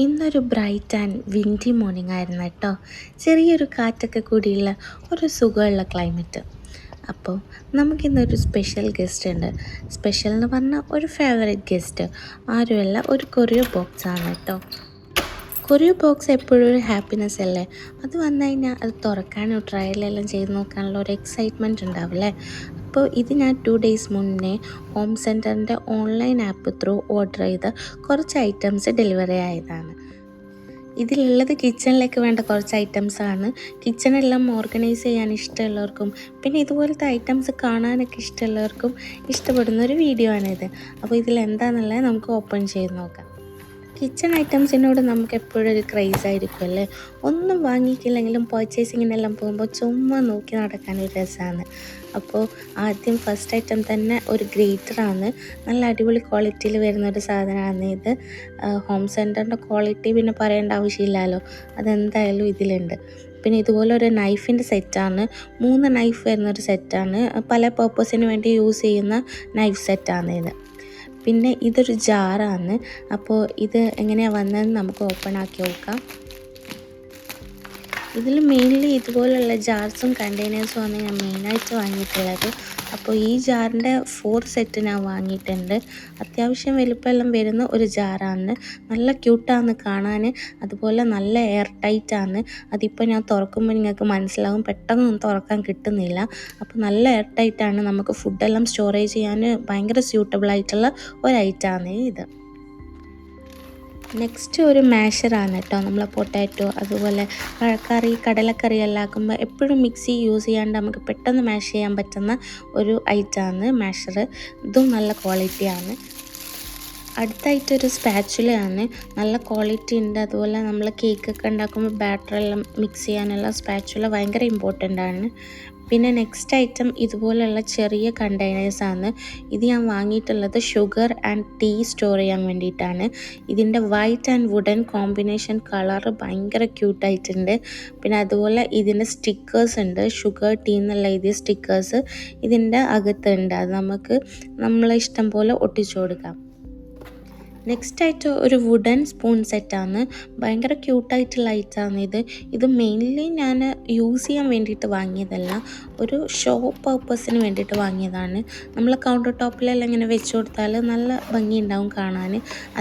ഇന്നൊരു bright and windy morning ആയിരുന്നു കേട്ടോ. ചെറിയൊരു കാറ്റൊക്കെ കൂടിയുള്ള ഒരു സുഖമുള്ള ക്ലൈമറ്റ്. അപ്പോൾ നമുക്കിന്നൊരു സ്പെഷ്യൽ ഗസ്റ്റ് ഉണ്ട്. സ്പെഷ്യൽ എന്ന് പറഞ്ഞാൽ ഒരു ഫേവറേറ്റ് ഗസ്റ്റ് ആരുമല്ല, ഒരു കൊറിയർ ബോക്സ് ആണ് കേട്ടോ. കൊറിയർ ബോക്സ് എപ്പോഴും ഒരു ഹാപ്പിനെസ് അല്ലേ. അത് വന്നു കഴിഞ്ഞാൽ അത് തുറക്കാനോ ട്രയലെല്ലാം ചെയ്ത് നോക്കാനുള്ള ഒരു എക്സൈറ്റ്മെൻറ്റ് ഉണ്ടാവില്ലേ. അപ്പോൾ ഇത് ഞാൻ 2 days മുന്നേ ഹോം സെൻറ്ററിൻ്റെ ഓൺലൈൻ ആപ്പ് ത്രൂ ഓർഡർ ചെയ്ത കുറച്ച് ഐറ്റംസ് ഡെലിവറി ആയതാണ്. ഇതിലുള്ളത് കിച്ചണിലേക്ക് വേണ്ട കുറച്ച് ഐറ്റംസാണ്. കിച്ചണെല്ലാം ഓർഗനൈസ് ചെയ്യാൻ ഇഷ്ടമുള്ളവർക്കും പിന്നെ ഇതുപോലത്തെ ഐറ്റംസ് കാണാനൊക്കെ ഇഷ്ടമുള്ളവർക്കും ഇഷ്ടപ്പെടുന്ന ഒരു വീഡിയോ ആണിത്. അപ്പോൾ ഇതിലെന്താണെന്നുള്ളത് നമുക്ക് ഓപ്പൺ ചെയ്ത് നോക്കാം. കിച്ചൺ ഐറ്റംസിനോട് നമുക്ക് എപ്പോഴും ഒരു ക്രേസ് ആയിരിക്കും അല്ലേ. ഒന്നും വാങ്ങിയിട്ടില്ലെങ്കിലും പർച്ചേസിങ്ങിനെല്ലാം പോകുമ്പോൾ ചുമ്മാ നോക്കി നടക്കാനൊരു രസമാണ്. അപ്പോൾ ആദ്യം ഫസ്റ്റ് ഐറ്റം തന്നെ ഒരു ഗ്രേറ്ററാണ്. നല്ല അടിപൊളി ക്വാളിറ്റിയിൽ വരുന്നൊരു സാധനമാണ് ഇത്. ഹോം സെൻറ്ററിൻ്റെ ക്വാളിറ്റി പിന്നെ പറയേണ്ട ആവശ്യമില്ലല്ലോ, അതെന്തായാലും ഇതിലുണ്ട്. പിന്നെ ഇതുപോലെ ഒരു നൈഫിൻ്റെ സെറ്റാണ്. 3 നൈഫ് വരുന്നൊരു സെറ്റാണ്. പല പർപ്പസിന് വേണ്ടി യൂസ് ചെയ്യുന്ന നൈഫ് സെറ്റാണ് ഇത്. പിന്നെ ഇതൊരു ജാറാണ്. അപ്പോൾ ഇത് എങ്ങനെയാണ് വന്നതെന്ന് നമുക്ക് ഓപ്പൺ ആക്കി നോക്കാം. ഇതിൽ മെയിൻലി ഇതുപോലുള്ള ജാർസും കണ്ടെയ്നേഴ്സും ആണ് ഞാൻ മെയിനായിട്ട് വാങ്ങിയിട്ടുള്ളത്. അപ്പോൾ ഈ ജാറിൻ്റെ 4 സെറ്റ് ഞാൻ വാങ്ങിയിട്ടുണ്ട്. അത്യാവശ്യം വലുപ്പമെല്ലാം വരുന്ന ഒരു ജാറാണ്. നല്ല ക്യൂട്ടാണ് കാണാൻ, അതുപോലെ നല്ല എയർ ടൈറ്റാണ്. അതിപ്പോൾ ഞാൻ തുറക്കുമ്പോൾ നിങ്ങൾക്ക് മനസ്സിലാവും, പെട്ടെന്നൊന്നും തുറക്കാൻ കിട്ടുന്നില്ല. അപ്പോൾ നല്ല എയർ ടൈറ്റാണ്. നമുക്ക് ഫുഡെല്ലാം സ്റ്റോറേജ് ചെയ്യാൻ ഭയങ്കര സ്യൂട്ടബിൾ ആയിട്ടുള്ള ഒരു ഐറ്റമാണ് ഇത്. നെക്സ്റ്റ് ഒരു മാഷറാണ് കേട്ടോ. നമ്മൾ പൊട്ടാറ്റോ അതുപോലെ കടലക്കറി എല്ലാം ആക്കുമ്പോൾ എപ്പോഴും മിക്സി യൂസ് ചെയ്യാണ്ട് നമുക്ക് പെട്ടെന്ന് മാഷ് ചെയ്യാൻ പറ്റുന്ന ഒരു ഐറ്റമാണ് മാഷർ. ഇതും നല്ല ക്വാളിറ്റിയാണ്. അടുത്തായിട്ടൊരു സ്പാച്ചുലയാണ്. നല്ല ക്വാളിറ്റി ഉണ്ട്. അതുപോലെ നമ്മൾ കേക്കൊക്കെ ഉണ്ടാക്കുമ്പോൾ ബാറ്ററെല്ലാം മിക്സ് ചെയ്യാനുള്ള സ്പാച്ചുല ഭയങ്കര ഇമ്പോർട്ടൻ്റ് ആണ്. പിന്നെ നെക്സ്റ്റ് ഐറ്റം ഇതുപോലെയുള്ള ചെറിയ കണ്ടെയ്നേഴ്സാണ്. ഇത് ഞാൻ വാങ്ങിയിട്ടുള്ളത് ഷുഗർ ആൻഡ് ടീ സ്റ്റോർ ചെയ്യാൻ വേണ്ടിയിട്ടാണ്. ഇതിൻ്റെ white and wooden combination colour ഭയങ്കര ക്യൂട്ടായിട്ടുണ്ട്. പിന്നെ അതുപോലെ ഇതിൻ്റെ സ്റ്റിക്കേഴ്സ് ഉണ്ട്. ഷുഗർ ടീ എന്നുള്ള എഴുതിയ സ്റ്റിക്കേഴ്സ് ഇതിൻ്റെ അകത്തുണ്ട്. അത് നമുക്ക് നമ്മളെ ഇഷ്ടം പോലെ ഒട്ടിച്ചു കൊടുക്കാം. നെക്സ്റ്റ് ആയിട്ട് ഒരു വുഡൻ സ്പൂൺ സെറ്റാണ്. ഭയങ്കര ക്യൂട്ടായിട്ടുള്ള ഐറ്റമാണ് ഇത്. ഇത് മെയിൻലി ഞാൻ യൂസ് ചെയ്യാൻ വേണ്ടിയിട്ട് വാങ്ങിയതല്ല, ഒരു ഷോ പർപ്പസിന് വേണ്ടിയിട്ട് വാങ്ങിയതാണ്. നമ്മൾ കൗണ്ടർ ടോപ്പിലെല്ലാം ഇങ്ങനെ വെച്ച് കൊടുത്താൽ നല്ല ഭംഗിയുണ്ടാവും കാണാൻ,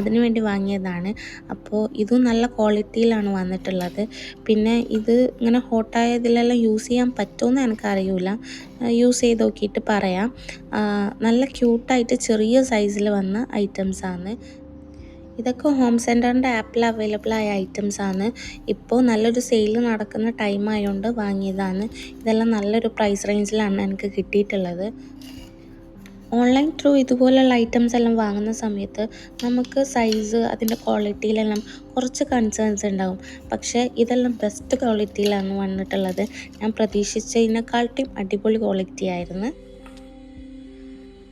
അതിന് വേണ്ടി വാങ്ങിയതാണ്. അപ്പോൾ ഇതും നല്ല ക്വാളിറ്റിയിലാണ് വന്നിട്ടുള്ളത്. പിന്നെ ഇത് ഇങ്ങനെ ഹോട്ടായതിലെല്ലാം യൂസ് ചെയ്യാൻ പറ്റുമെന്ന് എനിക്കറിയില്ല, യൂസ് ചെയ്ത് നോക്കിയിട്ട് പറയാം. നല്ല ക്യൂട്ടായിട്ട് ചെറിയ സൈസിൽ വന്ന ഐറ്റംസാണ്. ഇതൊക്കെ ഹോം സെൻറ്ററിൻ്റെ ആപ്പിൽ അവൈലബിൾ ആയ ഐറ്റംസാണ്. ഇപ്പോൾ നല്ലൊരു സെയിൽ നടക്കുന്ന ടൈം ആയതുകൊണ്ട് വാങ്ങിയതാണ്. ഇതെല്ലാം നല്ലൊരു പ്രൈസ് റേഞ്ചിലാണ് എനിക്ക് കിട്ടിയിട്ടുള്ളത്. ഓൺലൈൻ ത്രൂ ഇതുപോലുള്ള ഐറ്റംസ് എല്ലാം വാങ്ങുന്ന സമയത്ത് നമുക്ക് സൈസ് അതിൻ്റെ ക്വാളിറ്റിയിലെല്ലാം കുറച്ച് കൺസേൺസ് ഉണ്ടാവും. പക്ഷേ ഇതെല്ലാം ബെസ്റ്റ് ക്വാളിറ്റിയിലാണ് വന്നിട്ടുള്ളത്. ഞാൻ പ്രതീക്ഷിച്ചതിനെക്കാട്ടും അടിപൊളി ക്വാളിറ്റി ആയിരുന്നു.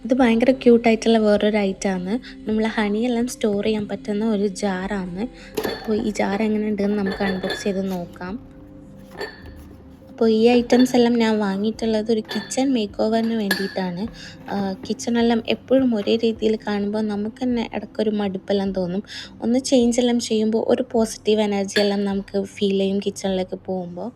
ഇത് ഭയങ്കര ക്യൂട്ടായിട്ടുള്ള വേറൊരു ഐറ്റമാണ്. നമ്മൾ ഹണിയെല്ലാം സ്റ്റോർ ചെയ്യാൻ പറ്റുന്ന ഒരു ജാറാണ്. അപ്പോൾ ഈ ജാർ എങ്ങനെ ഉണ്ടെന്ന് നമുക്ക് അൺബോക്സ് ചെയ്ത് നോക്കാം. അപ്പോൾ ഈ ഐറ്റംസ് എല്ലാം ഞാൻ വാങ്ങിയിട്ടുള്ളത് ഒരു കിച്ചൺ മേക്ക് ഓവറിന് വേണ്ടിയിട്ടാണ്. കിച്ചണെല്ലാം എപ്പോഴും ഒരേ രീതിയിൽ കാണുമ്പോൾ നമുക്ക് തന്നെ ഇടയ്ക്കൊരു മടുപ്പെല്ലാം തോന്നും. ഒന്ന് ചേഞ്ച് എല്ലാം ചെയ്യുമ്പോൾ ഒരു പോസിറ്റീവ് എനർജി എല്ലാം നമുക്ക് ഫീൽ ചെയ്യും കിച്ചണിലേക്ക് പോകുമ്പോൾ.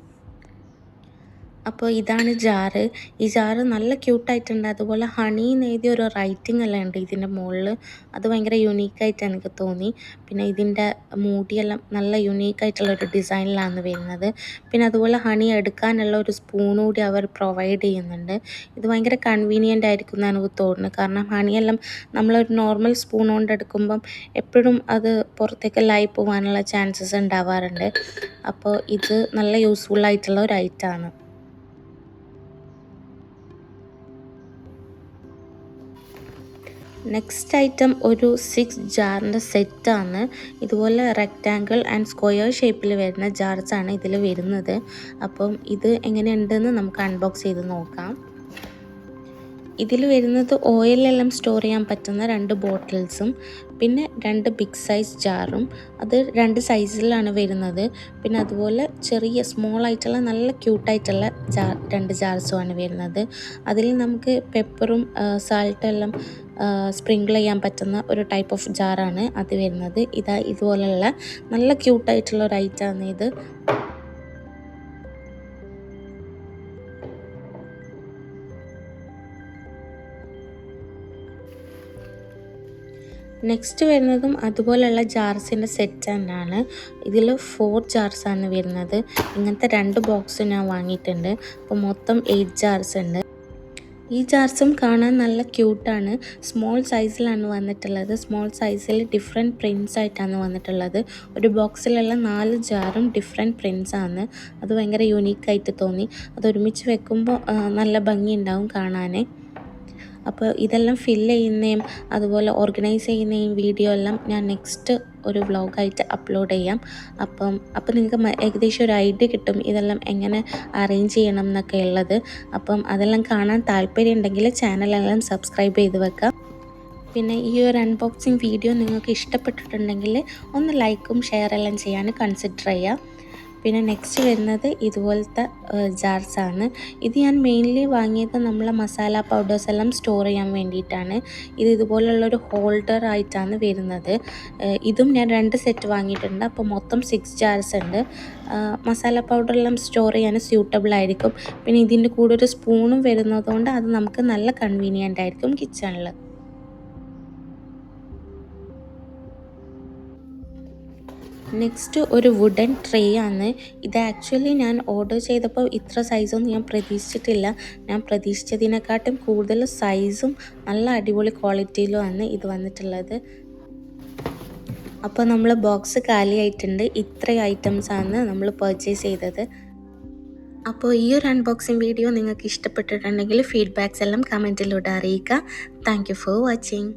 അപ്പോൾ ഇതാണ് ജാറ്. ഈ ജാറ് നല്ല ക്യൂട്ടായിട്ടുണ്ട്. അതുപോലെ ഹണി എന്ന് എഴുതിയ ഒരു റൈറ്റിംഗ് എല്ലാം ഉണ്ട് ഇതിൻ്റെ മുകളിൽ. അത് ഭയങ്കര യുണീക്കായിട്ട് എനിക്ക് തോന്നി. പിന്നെ ഇതിൻ്റെ മൂടിയെല്ലാം നല്ല യുണീക്കായിട്ടുള്ളൊരു ഡിസൈനിലാണ് വരുന്നത്. പിന്നെ അതുപോലെ ഹണി എടുക്കാനുള്ള ഒരു സ്പൂൺ കൂടി അവർ പ്രൊവൈഡ് ചെയ്യുന്നുണ്ട്. ഇത് ഭയങ്കര കൺവീനിയൻ്റ് ആയിരിക്കും എന്ന് എനിക്ക് തോന്നുന്നു. കാരണം ഹണിയെല്ലാം നമ്മളൊരു നോർമൽ സ്പൂൺ കൊണ്ട് എടുക്കുമ്പം എപ്പോഴും അത് പുറത്തേക്കെല്ലാം പോകാനുള്ള ചാൻസസ് ഉണ്ടാവാറുണ്ട്. അപ്പോൾ ഇത് നല്ല യൂസ്ഫുൾ ആയിട്ടുള്ള ഒരു ഐറ്റമാണ്. നെക്സ്റ്റ് ഐറ്റം ഒരു 6 ജാറിൻ്റെ സെറ്റാണ്. ഇതുപോലെ റെക്റ്റാങ്കിൾ ആൻഡ് സ്ക്വയർ ഷേപ്പിൽ വരുന്ന ജാർസാണ് ഇതിൽ വരുന്നത്. അപ്പം ഇത് എങ്ങനെയുണ്ടെന്ന് നമുക്ക് അൺബോക്സ് ചെയ്ത് നോക്കാം. ഇതിൽ വരുന്നത് ഓയിലെല്ലാം സ്റ്റോർ ചെയ്യാൻ പറ്റുന്ന 2 ബോട്ടിൽസും പിന്നെ 2 ബിഗ് സൈസ് ജാറും, അത് 2 സൈസിലാണ് വരുന്നത്. പിന്നെ അതുപോലെ ചെറിയ സ്മോൾ ആയിട്ടുള്ള നല്ല ക്യൂട്ടായിട്ടുള്ള 2 ജാർസുമാണ് വരുന്നത്. അതിൽ നമുക്ക് പെപ്പറും സാൾട്ടും എല്ലാം സ്പ്രിങ്കിൾ ചെയ്യാൻ പറ്റുന്ന ഒരു ടൈപ്പ് ഓഫ് ജാറാണ് അത് വരുന്നത്. ഇതുപോലുള്ള നല്ല ക്യൂട്ടായിട്ടുള്ള ഒരു ഐറ്റമാണ് ഇത്. നെക്സ്റ്റ് വരുന്നതും അതുപോലെയുള്ള ജാർസിൻ്റെ സെറ്റ് തന്നെയാണ്. ഇതിൽ 4 ജാർസാണ് വരുന്നത്. ഇങ്ങനത്തെ 2 ബോക്സ് ഞാൻ വാങ്ങിയിട്ടുണ്ട്. അപ്പോൾ മൊത്തം 8 ജാർസ് ഉണ്ട്. ഈ ജാർസും കാണാൻ നല്ല ക്യൂട്ടാണ്. സ്മോൾ സൈസിലാണ് വന്നിട്ടുള്ളത്. സ്മോൾ സൈസിൽ ഡിഫറെൻറ്റ് പ്രിൻറ്റ്സ് ആയിട്ടാണ് വന്നിട്ടുള്ളത്. ഒരു ബോക്സിലുള്ള 4 ജാറും ഡിഫറെൻറ്റ് പ്രിൻറ്റ്സാണ്. അത് ഭയങ്കര യുണീക്കായിട്ട് തോന്നി. അത് ഒരുമിച്ച് വെക്കുമ്പോൾ നല്ല ഭംഗിയുണ്ടാവും കാണാൻ. അപ്പോൾ ഇതെല്ലാം ഫില്ല് ചെയ്യുന്നതും അതുപോലെ ഓർഗനൈസ് ചെയ്യുന്നതും വീഡിയോ എല്ലാം ഞാൻ നെക്സ്റ്റ് ഒരു വ്ളോഗായിട്ട് അപ്ലോഡ് ചെയ്യാം. അപ്പോൾ നിങ്ങൾക്ക് ഏകദേശം ഒരു ഐഡിയ കിട്ടും ഇതെല്ലാം എങ്ങനെ അറേഞ്ച് ചെയ്യണം എന്നൊക്കെ ഉള്ളത്. അതെല്ലാം കാണാൻ താല്പര്യം ഉണ്ടെങ്കിൽ ചാനലെല്ലാം സബ്സ്ക്രൈബ് ചെയ്ത് വെക്കാം. പിന്നെ ഈ ഒരു അൺബോക്സിങ് വീഡിയോ നിങ്ങൾക്ക് ഇഷ്ടപ്പെട്ടിട്ടുണ്ടെങ്കിൽ ഒന്ന് ലൈക്കും ഷെയറെല്ലാം ചെയ്യാൻ കൺസിഡർ ചെയ്യാം. പിന്നെ നെക്സ്റ്റ് വരുന്നത് ഇതുപോലത്തെ ജാർസാണ്. ഇത് ഞാൻ മെയിൻലി വാങ്ങിയത് നമ്മളെ മസാല പൗഡേഴ്സ് എല്ലാം സ്റ്റോർ ചെയ്യാൻ വേണ്ടിയിട്ടാണ്. ഇതുപോലുള്ളൊരു ഹോൾഡർ ആയിട്ടാണ് വരുന്നത്. ഇതും ഞാൻ 2 സെറ്റ് വാങ്ങിയിട്ടുണ്ട്. അപ്പോൾ മൊത്തം 6 ജാർസ് ഉണ്ട്. മസാല പൗഡറെല്ലാം സ്റ്റോർ ചെയ്യാൻ സ്യൂട്ടബിൾ ആയിരിക്കും. പിന്നെ ഇതിൻ്റെ കൂടെ ഒരു സ്പൂണും വരുന്നതുകൊണ്ട് അത് നമുക്ക് നല്ല കൺവീനിയൻ്റ് ആയിരിക്കും കിച്ചണിൽ. നെക്സ്റ്റ് ഒരു വുഡൻ ട്രേ ആണ്. ഇത് ആക്ച്വലി ഞാൻ ഓർഡർ ചെയ്തപ്പോൾ ഇത്ര സൈസൊന്നും ഞാൻ പ്രതീക്ഷിച്ചിട്ടില്ല. ഞാൻ പ്രതീക്ഷിച്ചതിനെക്കാട്ടും കൂടുതൽ സൈസും നല്ല അടിപൊളി ക്വാളിറ്റിയിലുമാണ് ഇത് വന്നിട്ടുള്ളത്. അപ്പോൾ നമ്മൾ ബോക്സ് കാലിയായിട്ടുണ്ട്. ഇത്രയും ഐറ്റംസാണ് നമ്മൾ പർച്ചേസ് ചെയ്തത്. അപ്പോൾ ഈ ഒരു അൺബോക്സിങ് വീഡിയോ നിങ്ങൾക്ക് ഇഷ്ടപ്പെട്ടിട്ടുണ്ടെങ്കിൽ ഫീഡ്ബാക്സ് എല്ലാം കമൻറ്റിലൂടെ അറിയിക്കുക. Thank you for watching.